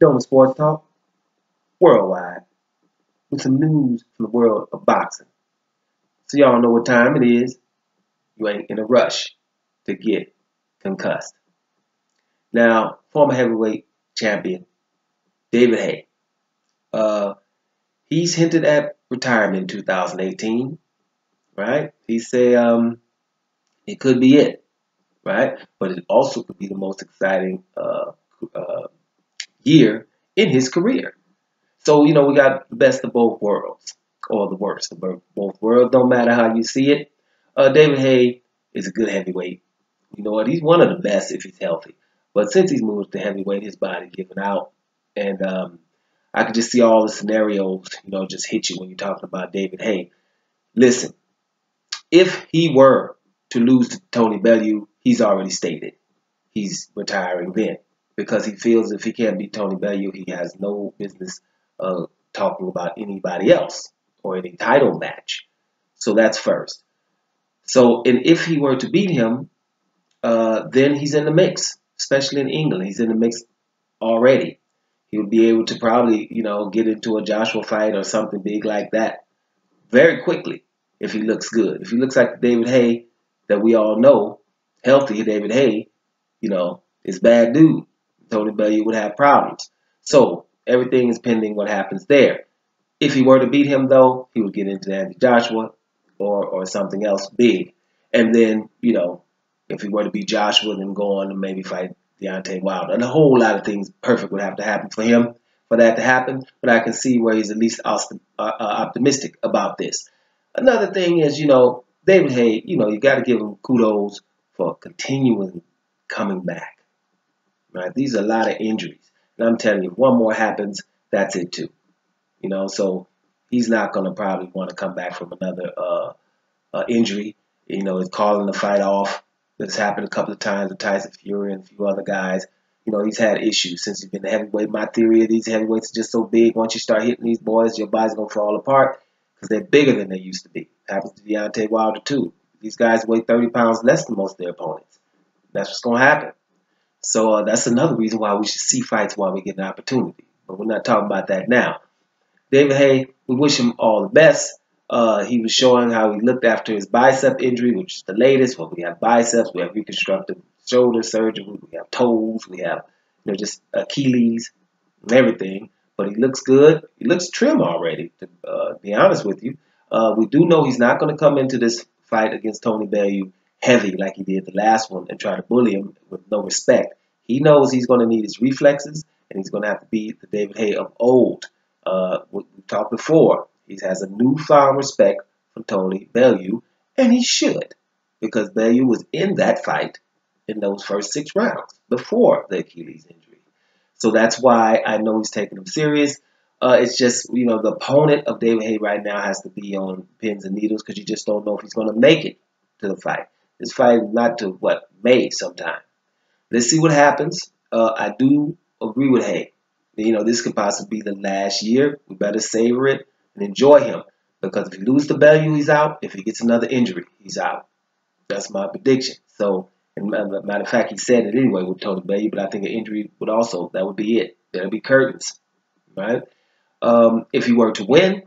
Doing Sports Talk worldwide with some news from the world of boxing. So y'all know what time it is. You ain't in a rush to get concussed. Now, former heavyweight champion David Haye, uh, he's hinted at retirement in 2018, right? He said it could be it, right? But it also could be the most exciting uh, year in his career. So, we got the best of both worlds, or the worst of both worlds, no matter how you see it. David Haye is a good heavyweight. You know what? He's one of the best if he's healthy. But since he's moved to heavyweight, his body giving out. And I could just see all the scenarios, just hit you when you're talking about David Haye. Listen, if he were to lose to Tony Bellew, he's already stated he's retiring then because he feels if he can't beat Tony Bellew, he has no business talking about anybody else or any title match. So that's first. So, and if he were to beat him, then he's in the mix, especially in England. He's in the mix already. He would be able to probably, get into a Joshua fight or something big like that very quickly if he looks good. If he looks like David Haye that we all know, healthy David Haye, is bad dude. Tony Bellew would have problems. So everything is pending what happens there. If he were to beat him, though, he would get into Andy Joshua or something else big. And then, if he were to beat Joshua, then go on to maybe fight Deontay Wilder. And a whole lot of things perfect would have to happen for him for that to happen. But I can see where he's at least optimistic about this. Another thing is, David Haye, you got to give him kudos for continuing coming back. Right? These are a lot of injuries. And I'm telling you, if one more happens, that's it too. So he's not going to probably want to come back from another injury. He's calling the fight off. This happened a couple of times with Tyson Fury and a few other guys. He's had issues since he's been a heavyweight. My theory is these heavyweights are just so big. Once you start hitting these boys, your body's going to fall apart because they're bigger than they used to be. Happens to Deontay Wilder too. These guys weigh 30 pounds less than most of their opponents. That's what's going to happen. So that's another reason why we should see fights while we get an opportunity. But we're not talking about that now. David Haye, we wish him all the best. He was showing how he looked after his bicep injury, which is the latest. Well, we have biceps, we have reconstructive shoulder surgery, we have toes, we have just Achilles and everything. But he looks good. He looks trim already, to be honest with you. We do know he's not going to come into this fight against Tony Bellew heavy like he did the last one and try to bully him with no respect. He knows he's going to need his reflexes, and he's going to have to be the David Haye of old. We talked before. He has a newfound respect for Tony Bellew, and he should, because Bellew was in that fight in those first 6 rounds before the Achilles injury. So that's why I know he's taking him serious. It's just, the opponent of David Haye right now has to be on pins and needles because you just don't know if he's going to make it to the fight. This fight is not to, May sometime. Let's see what happens. I do agree with Haye. This could possibly be the last year. We better savor it and enjoy him. Because if he loses to Bellew, he's out. If he gets another injury, he's out. That's my prediction. So, and matter of fact, he said it anyway with Tony Bellew, but I think an injury that would be it. There'll be curtains, right? If he were to win,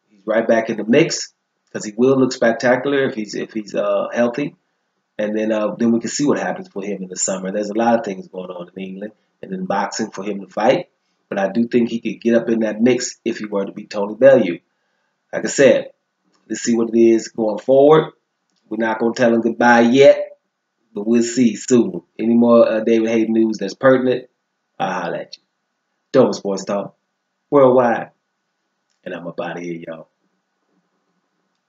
he's right back in the mix because he will look spectacular if he's healthy. And then we can see what happens for him in the summer. There's a lot of things going on in England and in boxing for him to fight. But I do think he could get up in that mix if he were to beat Tony Bellew. Like I said, let's see what it is going forward. We're not going to tell him goodbye yet, but we'll see soon. Any more David Haye news that's pertinent, I'll holler at you. Dope Sports Talk worldwide. And I'm up out of here, y'all.